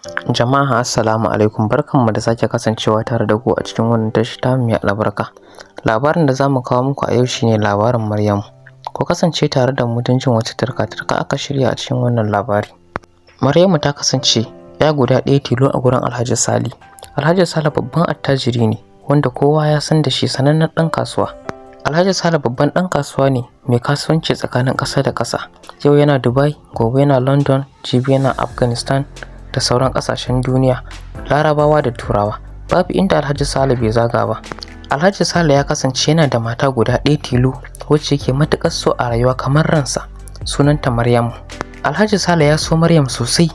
Jama'a assalamu alaikum, barkanmu da sake kasancewa tare da ku a cikin wannan tashi ta mai albarka. Labarin da zamu kawo muku a yau shine labarin Maryamu. Ku kasance tare da mu don jin wata turka-turka aka shirya a cikin wannan labari. Maryamu ta kasance ya guda ɗaya tilo a gurin Alhaji Sale. Alhaji Sale babban attajiri ne wanda kowa ya san da shi, sanannen ɗan kasuwa. Alhaji Sale babban ɗan kasuwa ne mai kasuwanci tsakanin ƙasa da ƙasa. Yau yana Dubai, gobe yana London, jibi yana Afghanistan da sauran ƙasashen duniya, Larabawa da Turawa. Babu inda Alhaji Sale bai zaga ba. Alhaji Sale ya kasance yana da mata guda ɗaya tilo wacce yake matuƙar so a rayuwa kamar ransa. Sunanta Maryamu. Alhaji Sale ya so Maryam sosai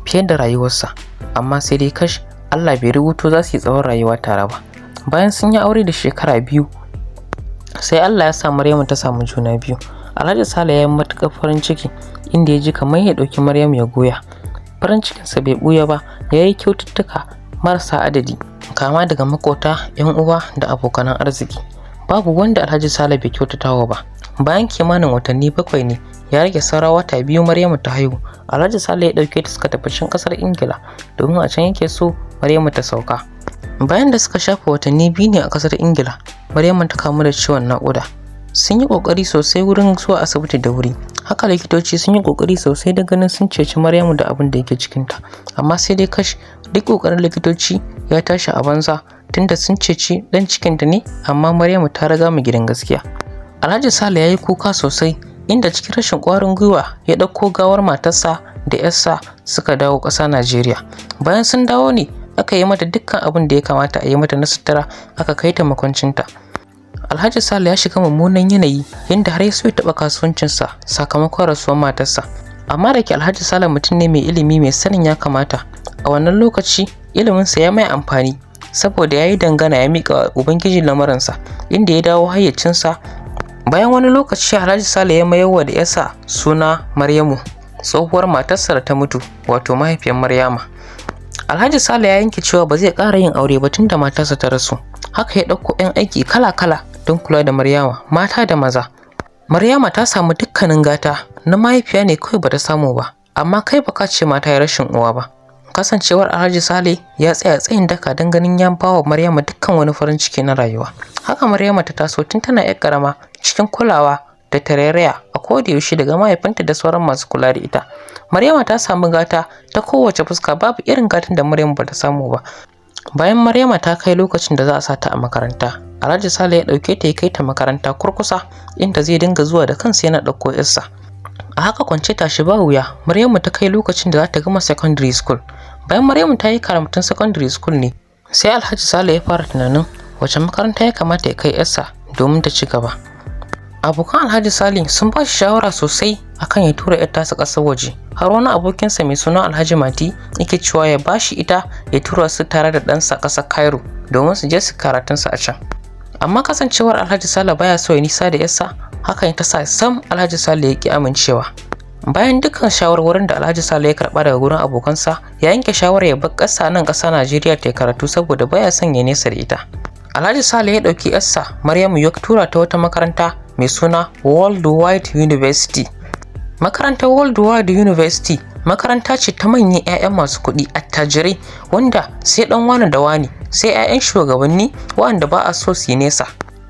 fiye da rayuwarsa, amma sai dai kash Allah bai rubuto za su yi tsawon rayuwa tare ba. Bayan sun yi aure da shekara 2, sai Allah ya sa Maryamu ta samu juna biyu. Alhaji Sale ya yi matuƙar farin ciki inda ya ji kamar ya ɗauki Maryamu ya goya. Farin cikinsa bai ɓuya ba, ya yi kyaututtuka marasa adadi, kama daga makota, 'yan uwa da abokanan arziki. Babu wanda Alhaji Sale bai kyautatawa ba. Bayan kimanin watanni 7 ne ya rage saura wata 2 Maryamu ta haihu. Alhaji Sale ya ɗauke ta suka tafi can ƙasar Ingila domin a can yake so Maryamu ta sauka. Bayan da suka shafe watanni 2 ne a ƙasar Ingila, Maryamu ta kamu da ciwon naƙuda. Sun yi ƙoƙari sosai wurin zuwa asibiti da wuri. Haka likitoci sun yi ƙoƙari sosai da ganin sun ceci Maryamu da abin da yake cikinta. Amma sai dai kash duk ƙoƙarin likitoci ya tashi a banza tunda sun ceci ɗan cikinta ne, amma Maryamu ta riga mu gidan gaskiya. Alhaji Sale ya yi kuka sosai inda cikin rashin ƙwarin gwiwa ya ɗauko gawar matarsa da 'yarsa suka dawo ƙasa Najeriya. Bayan sun dawo ne aka yi mata dukkan abin da ya kamata a yi mata na sutura, aka kai ta makwancinta. Alhaji Sale ya shiga mummunan yanayi yadda har ya so ya taɓa kasuwancinsa sakamakon rasuwar matarsa. Amma da ke Alhaji Sale mutum ne mai ilimi mai sanin ya kamata, a wannan lokaci iliminsa ya mai amfani saboda ya yi dangana ya miƙa Ubangiji lamarinsa inda ya dawo hayyacinsa. Bayan wani lokaci Alhaji Sale ya mayar wa da 'yarsa suna Maryamu, tsohuwar matarsa da ta mutu, wato mahaifiyar Maryama. Alhaji Sale ya yanke cewa ba zai ƙara yin aure ba tunda matarsa ta rasu. Haka ya ɗauko 'yan aiki kala-kala don kula da Maryama, mata da maza. Maryama ta samu dukkanin gata, na mahaifiya ne kawai bata samu ba, amma kai baka ce mata ya rashin uwa ba. Kasancewar Alhaji Sale ya tsaya tsayin daka don ganin ya bawa Maryama dukkan wani farin ciki na rayuwa. Haka Maryama ta taso tun tana 'yar ƙarama cikin kulawa da tarairaya a koda yaushe daga mahaifinta da sauran masu kula da ita. Maryama ta samu gata ta kowace fuska, babu irin gatan da Maryama bata samu ba. Bayan Maryama ta kai lokacin da za a sa ta a makaranta, Alhaji Sale ya ɗauke ta ya kai ta makaranta kurkusa inda zai dinga zuwa da kansa yana ɗauko 'yarsa. A haka kwance tashi ba wuya, Maryamu ta kai lokacin da za ta gama secondary school. Bayan Maryamu ta yi karatun secondary school ne, sai Alhaji Sale ya fara tunanin wace makaranta ya kamata ya kai 'yarsa domin ta ci gaba. Abokan Alhaji Sale sun ba shi shawara sosai akan ya tura 'yar tasa ƙasar waje. Har wani abokinsa mai suna Alhaji Mati yake cewa ya bashi ita ya tura su tare da ɗansa ƙasar Cairo domin su je su karatunsu a can. Amma kasancewar Alhaji Sale baya so ya nisa da 'yarsa, hakan ta sa sam Alhaji Sale ya ki amincewa. Bayan dukkan shawarwarin da Alhaji Sale ya karɓa daga gurin abokansa, ya yanke shawarar ya bar ƙasa nan ƙasa Najeriya ta karatu saboda baya son ya nesa da ita. Alhaji Sale ya ɗauki 'yarsa Maryamu ya tura ta wata makaranta mai suna Worldwide University. Makarantar Worldwide University makaranta ce ta manyan 'ya'yan masu kuɗi attajirai wanda sai ɗan wani da wani, sai 'ya'yan shugabanni waɗanda ba a so su yi nesa.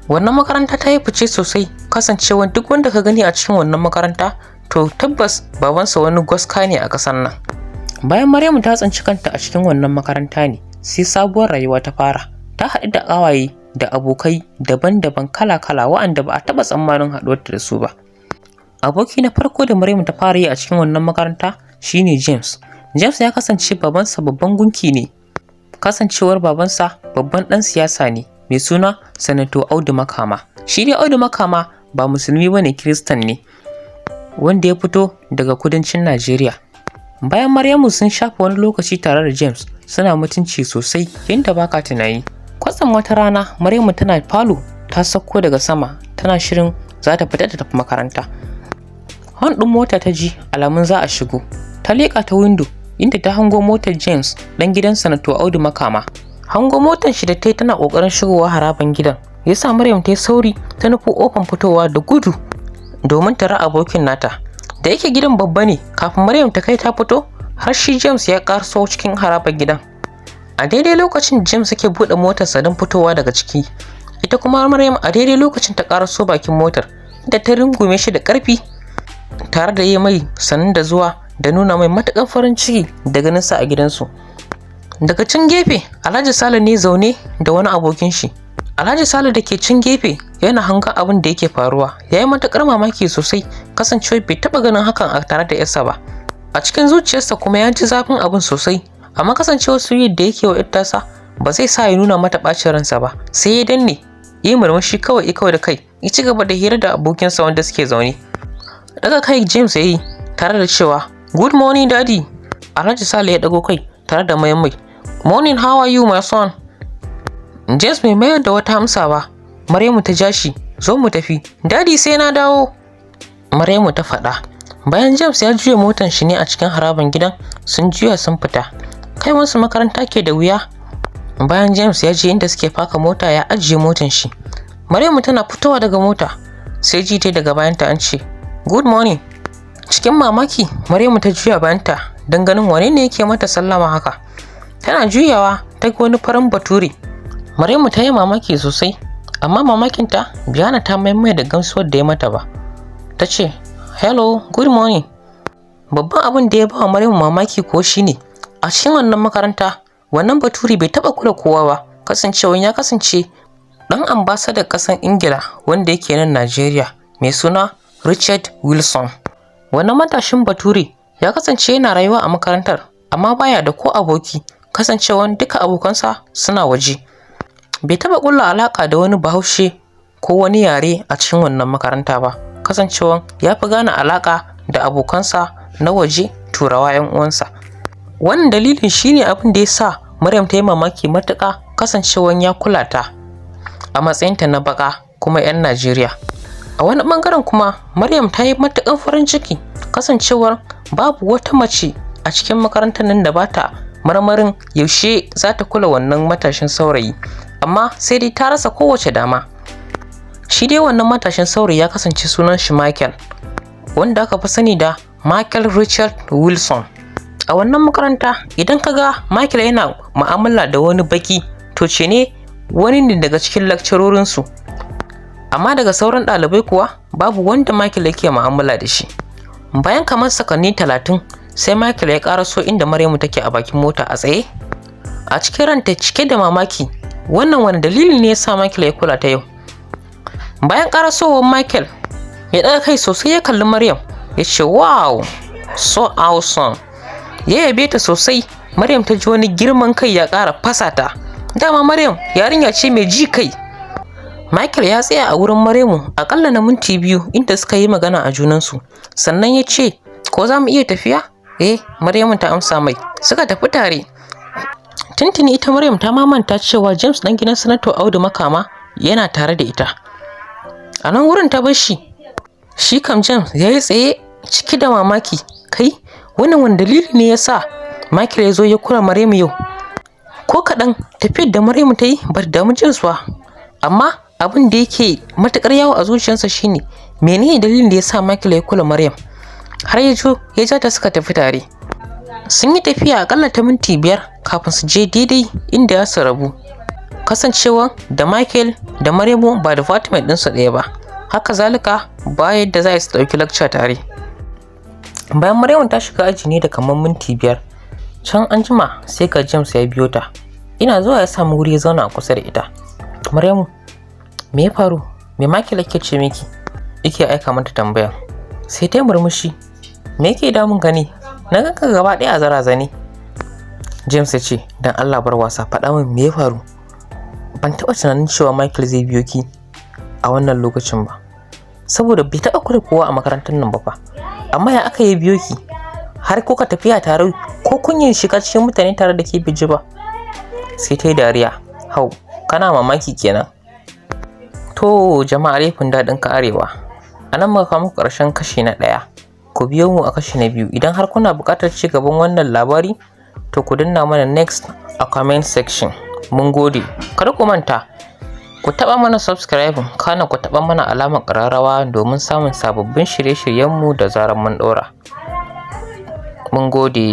Wannan makaranta ta yi fice sosai, kasancewa duk wanda ka gani a cikin wannan makaranta to tabbas babansa wani gwaska ne a ƙasar nan. Bayan Maryamu ta tsinci kanta a cikin wannan makaranta ne, sai sabuwar rayuwa ta fara. Ta haɗu da ƙawaye da abokai daban-daban kala-kala waɗanda ba a taɓa tsammanin haɗuwarta da su ba. Aboki na farko da Maryamu ta fara yi a cikin wannan makaranta shine James. James ya kasance babansa babban gunki ne. Kasancewar babansa babban ɗan siyasa ne mai suna Sanato Audu Makama. Shi dai Audu Makama ba musulmi bane, Kiristan ne wanda ya fito daga kudancin Najeriya. Bayan Maryamu sun shafa wani lokaci tare da James, suna mutunci sosai yadda baka tunani. Kwatsam wata rana Maryamu tana falo ta sauko daga sama tana shirin za ta fita ta tafi makaranta. Hon ɗin mota ta ji alamun za a shigo. Ta leƙa ta windo inda ta hango motar James ɗan gidan Sanato Audu Makama. Hango motar shi da ta yi tana ƙoƙarin shigowa haraban gidan, ya sa Maryam ta yi sauri ta nufo ƙofan fitowa da gudu domin ta ra abokin nata. Da yake gidan babba ne, kafin Maryam ta kai ta fito, har shi James ya karso cikin harabar gidan. A daidai lokacin James yake buɗe motarsa don fitowa daga ciki. Ita kuma Maryam a daidai lokacin ta karso bakin motar da ta rungume shi da ƙarfi tare da yi mai sanin da zuwa da nuna mai matuƙar farin ciki da ganin sa a gidansu. Daga can gefe Alhaji Sale ne zaune da wani abokin shi. Alhaji Sale da ke can gefe yana hangen abin da yake faruwa. Ya yi matuƙar mamaki sosai kasancewa bai taɓa ganin hakan a tare da yarsa ba. A cikin zuciyarsa kuma ya ji zafin abin sosai, amma kasancewar soyayyar da yake wa yarsa ba zai sa ya nuna mata ɓacin ransa ba, sai ya danne, yi murmushi kawai da kai, ya ci gaba da hira da abokinsa wanda suke zaune. Daga kai James ya yi tare da cewa, "Good morning daddy." Alhaji Sale ya ɗago kai tare da mai "Morning, how are you my son?" James bai mayar da wata amsa ba. Maryamu ta ja shi, "Zo mu tafi, daddy sai na dawo." Maryamu ta faɗa. Bayan James ya juya motar shi ne a cikin haraban gidan, sun juya sun fita. Kai wasu makaranta ke da wuya. Bayan James ya je inda suke faka mota ya ajiye motar shi. Maryamu tana fitowa daga mota, sai ji ta daga bayanta an ce, "Good morning." Cikin mamaki Maryamu ta juya bayanta don ganin wane ne yake mata sallama haka. Tana juyawa ta ga wani farin bature. Maryamu ta yi mamaki sosai, amma mamakinta bai hana ta maimai da gamsuwar da ya mata ba. Ta ce, "Hello, good morning." Babban abin da ya ba wa Maryamu mamaki ko shine a cikin wannan makaranta wannan baturi bai taba kula kowa ba, kasancewa ya kasance dan ambasadar ƙasar Ingila wanda yake nan Najeriya mai suna Richard Wilson. Wannan matashin bature ya kasance yana rayuwa a makarantar amma baya da ko aboki, kasancewa duka abokansa suna waje. Bai taba kulla alaka da wani Bahaushe ko wani yare a cikin wannan makaranta ba, kasancewa ya fi gane alaka da abokansa na waje turawa 'yan uwansa. Wannan dalilin shine abin da ya sa Maryam ta yi mamaki matuƙa, kasancewa ya kula ta a matsayinta na baka kuma 'yan Najeriya. A wani bangaren kuma Maryam ta yi matuƙar farin ciki, kasancewar babu wata mace a cikin makarantar nan da bata marmarin yaushe za ta kula wannan matashin saurayi, amma sai dai ta rasa kowace dama. Shi dai wannan matashin saurayi ya kasance sunan shi Michael, wanda aka fi sani da Michael Richard Wilson. A wannan makaranta idan ka ga Michael yana mu'amala da wani baki, to ce ne wani ne daga cikin lakcarorinsu, amma daga sauran ɗalibai kuwa babu wanda Michael yake mu'amala da shi. Bayan kamar sakanni 30 sai Michael ya ƙaraso inda Maryamu take a bakin mota a tsaye. A cikin ranta cike da mamaki, wannan wani dalili ne ya sa Michael ya kula ta yau. Bayan ƙarasowar Michael ya ɗaga kai sosai ya kalli Maryam ya ce, "Wow, so awesome." Ya yabe ta sosai. Maryam ta ji wani girman kai ya ƙara fasa ta. Dama Maryam yarinya ce mai ji kai. Michael ya tsaya a wurin Maryamu aƙalla na minti 2 inda suka yi magana a junansu. Sannan ya ce, "Ko za mu iya tafiya?" Maryamu ta amsa mai. Suka tafi tare. Tuntuni ita Maryam ta mamanta cewa James ɗan gidan Sanato Audu Makama yana tare da ita. A nan wurin ta bar shi. Shi kam James ya yi tsaye ciki da mamaki. Kai, wannan wani dalili ne ya sa Michael ya zo ya kula Maryamu yau? Ko kaɗan tafiyar da Maryamu ta yi ba ta damu James ba. Amma abin da yake matuƙar yawo a zuciyarsa shine menene dalilin da ya sa Michael ya kula Maryam har ya ja ta suka tafi tare. Sun yi tafiya aƙalla ta minti 5 kafin su je daidai inda ya su rabu. Kasancewa da Michael da Maryamu ba department ɗinsu ɗaya ba, haka zalika ba yadda za su ɗauki lecture tare. Bayan Maryamu ta shiga aji ne da kamar minti 5, can an jima sai ga James ya biyo ta. Ina zuwa ya samu wuri ya zauna a kusa da ita. "Maryamu, me ya faru? Me Michael yake ce miki?" Yake aika mata tambaya. Sai ta murmushi. "Me yake damun ka ne? Na ganka gaba ɗaya a zarazane." James ya ce, "Dan Allah bar wasa, faɗa min me ya faru." "Ban taɓa tunanin cewa Michael zai biyo ki a wannan lokacin ba, saboda bai taɓa kula kowa a makarantar nan ba fa. Amma ya aka yi biyo ki har kuka tafiya tare, ko kunyin shiga cikin mutane tare da ke biji ba?" Sai ta yi dariya. "Hau, kana mamaki kenan." To jama'a, laifin daɗin ka arewa. A nan muka kawo muku ƙarshen kashi na 1. Ku biyo mu a kashi na 2. Idan har kuna buƙatar ci gaban wannan labari, to ku danna mana next a comment section. Mun gode. Kada ku manta ku taɓa mana subscribe, kana ku taɓa mana alamar ƙararrawa domin samun sababbin shirye-shiryenmu da zarar mun ɗora. Mun gode.